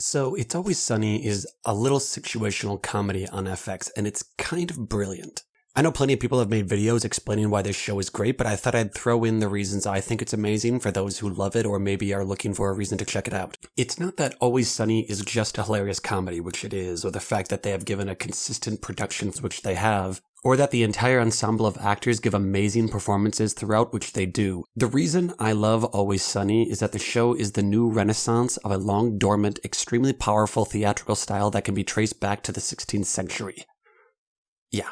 So, It's Always Sunny is a little situational comedy on FX, and it's kind of brilliant. I know plenty of people have made videos explaining why this show is great, but I thought I'd throw in the reasons I think it's amazing for those who love it or maybe are looking for a reason to check it out. It's not that Always Sunny is just a hilarious comedy, which it is, or the fact that they have given a consistent production, which they have, or that the entire ensemble of actors give amazing performances throughout, which they do. The reason I love Always Sunny is that the show is the new renaissance of a long dormant, extremely powerful theatrical style that can be traced back to the 16th century. Yeah.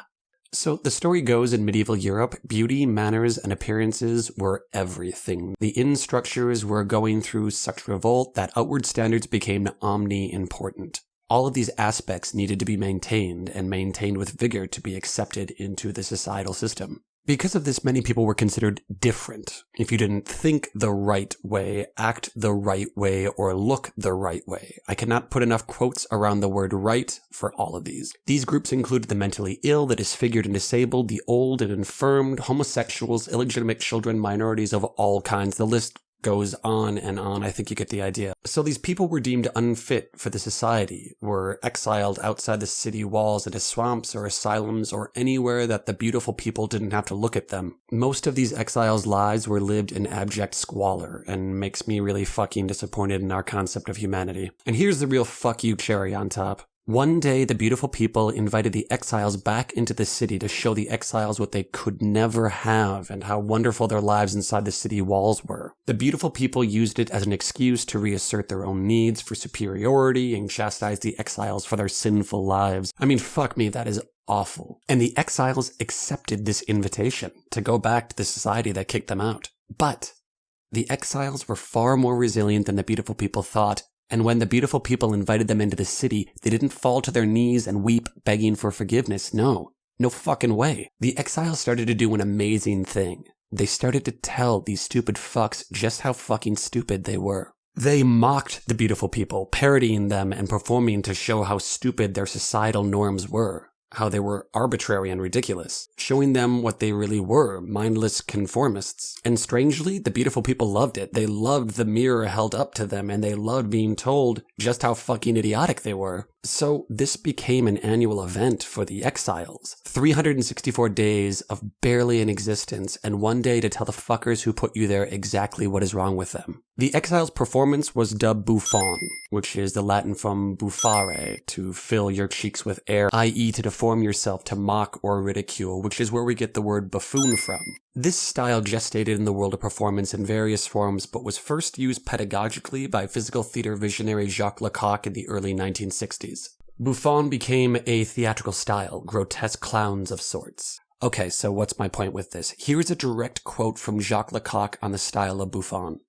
So the story goes in medieval Europe, beauty, manners, and appearances were everything. The inn structures were going through such revolt that outward standards became omni-important. All of these aspects needed to be maintained, and maintained with vigor to be accepted into the societal system. Because of this, many people were considered different if you didn't think the right way, act the right way, or look the right way. I cannot put enough quotes around the word right for all of these. These groups included the mentally ill, the disfigured and disabled, the old and infirmed, homosexuals, illegitimate children, minorities of all kinds. The list goes on and on. I think you get the idea. So these people were deemed unfit for the society, were exiled outside the city walls into swamps or asylums or anywhere that the beautiful people didn't have to look at them. Most of these exiles' lives were lived in abject squalor, and makes me really fucking disappointed in our concept of humanity. And here's the real fuck you cherry on top. One day, the beautiful people invited the exiles back into the city to show the exiles what they could never have and how wonderful their lives inside the city walls were. The beautiful people used it as an excuse to reassert their own needs for superiority and chastise the exiles for their sinful lives. I mean, fuck me, that is awful. And the exiles accepted this invitation to go back to the society that kicked them out. But the exiles were far more resilient than the beautiful people thought. And when the beautiful people invited them into the city, they didn't fall to their knees and weep, begging for forgiveness. No fucking way. The exiles started to do an amazing thing. They started to tell these stupid fucks just how fucking stupid they were. They mocked the beautiful people, parodying them and performing to show how stupid their societal norms were, how they were arbitrary and ridiculous, showing them what they really were, mindless conformists. And strangely, the beautiful people loved it. They loved the mirror held up to them, and they loved being told just how fucking idiotic they were. So this became an annual event for the exiles. 364 days of barely an existence, and one day to tell the fuckers who put you there exactly what is wrong with them. The exiles' performance was dubbed bouffon, which is the Latin from buffare, to fill your cheeks with air, i.e. to deform yourself to mock or ridicule, which is where we get the word buffoon from. This style gestated in the world of performance in various forms, but was first used pedagogically by physical theater visionary Jacques Lecoq in the early 1960s. Bouffon became a theatrical style, grotesque clowns of sorts. Okay, so what's my point with this? Here's a direct quote from Jacques Lecoq on the style of bouffon.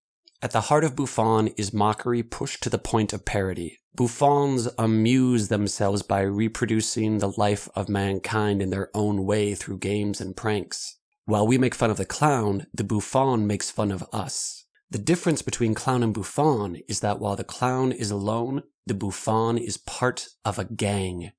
At the heart of bouffon is mockery pushed to the point of parody. Bouffons amuse themselves by reproducing the life of mankind in their own way through games and pranks. While we make fun of the clown, the bouffon makes fun of us. The difference between clown and bouffon is that while the clown is alone, the bouffon is part of a gang.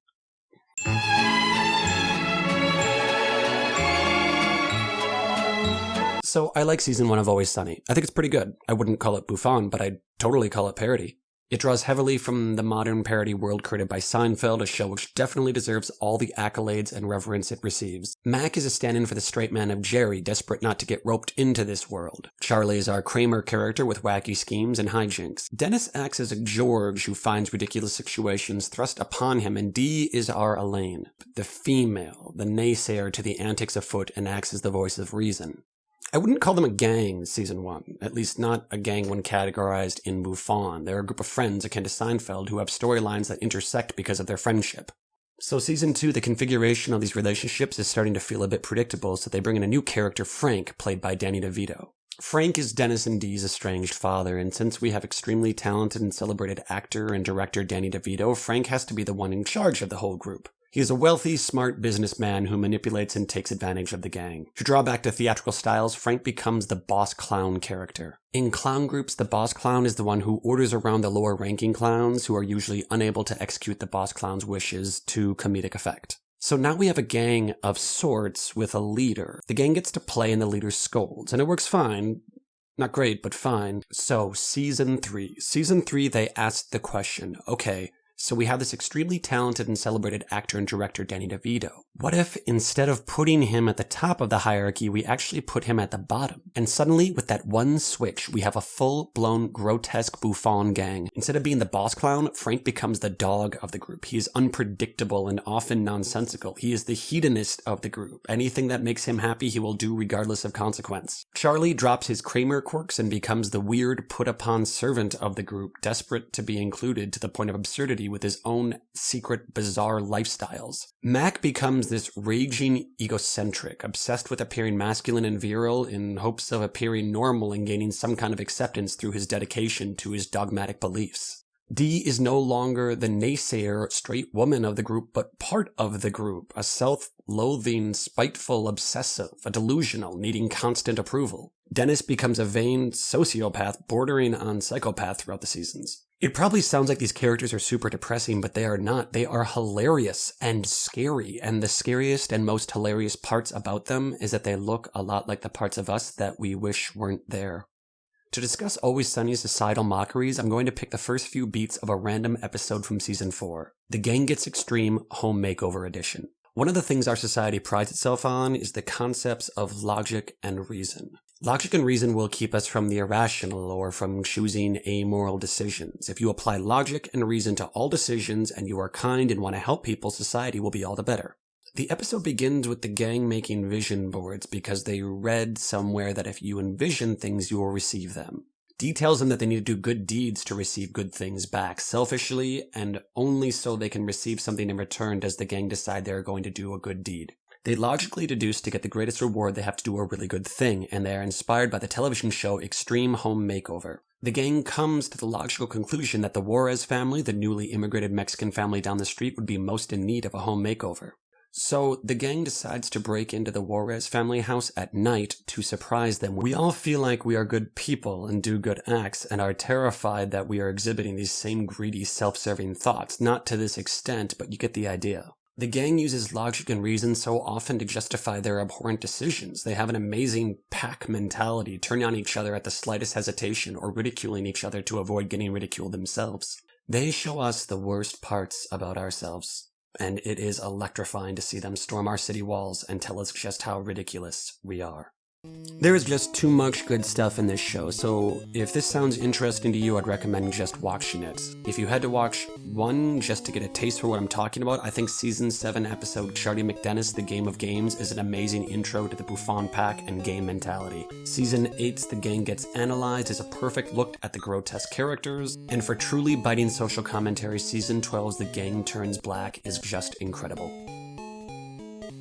So I like season 1 of Always Sunny. I think it's pretty good. I wouldn't call it bouffon, but I'd totally call it parody. It draws heavily from the modern parody world created by Seinfeld, a show which definitely deserves all the accolades and reverence it receives. Mac is a stand-in for the straight man of Jerry, desperate not to get roped into this world. Charlie is our Kramer character with wacky schemes and hijinks. Dennis acts as a George who finds ridiculous situations thrust upon him, and Dee is our Elaine, the female, the naysayer to the antics afoot, and acts as the voice of reason. I wouldn't call them a gang, season 1. At least not a gang when categorized in bouffon. They're a group of friends akin to Seinfeld who have storylines that intersect because of their friendship. So season 2, the configuration of these relationships is starting to feel a bit predictable, so they bring in a new character, Frank, played by Danny DeVito. Frank is Dennis and Dee's estranged father, and since we have extremely talented and celebrated actor and director Danny DeVito, Frank has to be the one in charge of the whole group. He is a wealthy, smart businessman who manipulates and takes advantage of the gang. To draw back to theatrical styles, Frank becomes the boss clown character. In clown groups, the boss clown is the one who orders around the lower-ranking clowns, who are usually unable to execute the boss clown's wishes to comedic effect. So now we have a gang of sorts with a leader. The gang gets to play and the leader scolds, and it works fine, Not great, but fine. So, Season 3. Season 3, they asked the question, okay, so we have this extremely talented and celebrated actor and director, Danny DeVito. What if, instead of putting him at the top of the hierarchy, we actually put him at the bottom? And suddenly, with that one switch, we have a full-blown, grotesque bouffon gang. Instead of being the boss clown, Frank becomes the dog of the group. He is unpredictable and often nonsensical. He is the hedonist of the group. Anything that makes him happy, he will do regardless of consequence. Charlie drops his Kramer quirks and becomes the weird, put-upon servant of the group, desperate to be included to the point of absurdity with his own secret, bizarre lifestyles. Mac becomes this raging egocentric, obsessed with appearing masculine and virile in hopes of appearing normal and gaining some kind of acceptance through his dedication to his dogmatic beliefs. Dee is no longer the naysayer, straight woman of the group, but part of the group, a self-loathing, spiteful, obsessive, a delusional, needing constant approval. Dennis becomes a vain sociopath bordering on psychopath throughout the seasons. It probably sounds like these characters are super depressing, but they are not. They are hilarious and scary, and the scariest and most hilarious parts about them is that they look a lot like the parts of us that we wish weren't there. To discuss Always Sunny's societal mockeries, I'm going to pick the first few beats of a random episode from Season 4, The Gang Gets Extreme Home Makeover Edition. One of the things our society prides itself on is the concepts of logic and reason. Logic and reason will keep us from the irrational or from choosing amoral decisions. If you apply logic and reason to all decisions and you are kind and want to help people, society will be all the better. The episode begins with the gang making vision boards because they read somewhere that if you envision things, you will receive them. Dee tells them that they need to do good deeds to receive good things back, selfishly, and only so they can receive something in return does the gang decide they are going to do a good deed. They logically deduce to get the greatest reward they have to do a really good thing, and they are inspired by the television show Extreme Home Makeover. The gang comes to the logical conclusion that the Juarez family, the newly immigrated Mexican family down the street, would be most in need of a home makeover. So the gang decides to break into the Juarez family house at night to surprise them. We all feel like we are good people and do good acts and are terrified that we are exhibiting these same greedy, self-serving thoughts. Not to this extent, but you get the idea. The gang uses logic and reason so often to justify their abhorrent decisions. They have an amazing pack mentality, turning on each other at the slightest hesitation or ridiculing each other to avoid getting ridiculed themselves. They show us the worst parts about ourselves. And it is electrifying to see them storm our city walls and tell us just how ridiculous we are. There is just too much good stuff in this show, so if this sounds interesting to you, I'd recommend just watching it. If you had to watch one just to get a taste for what I'm talking about, I think Season 7 episode Charlie McDennis, The Game of Games, is an amazing intro to the Bouffon pack and game mentality. Season 8's The Gang Gets Analyzed is a perfect look at the grotesque characters, and for truly biting social commentary, Season 12's The Gang Turns Black is just incredible.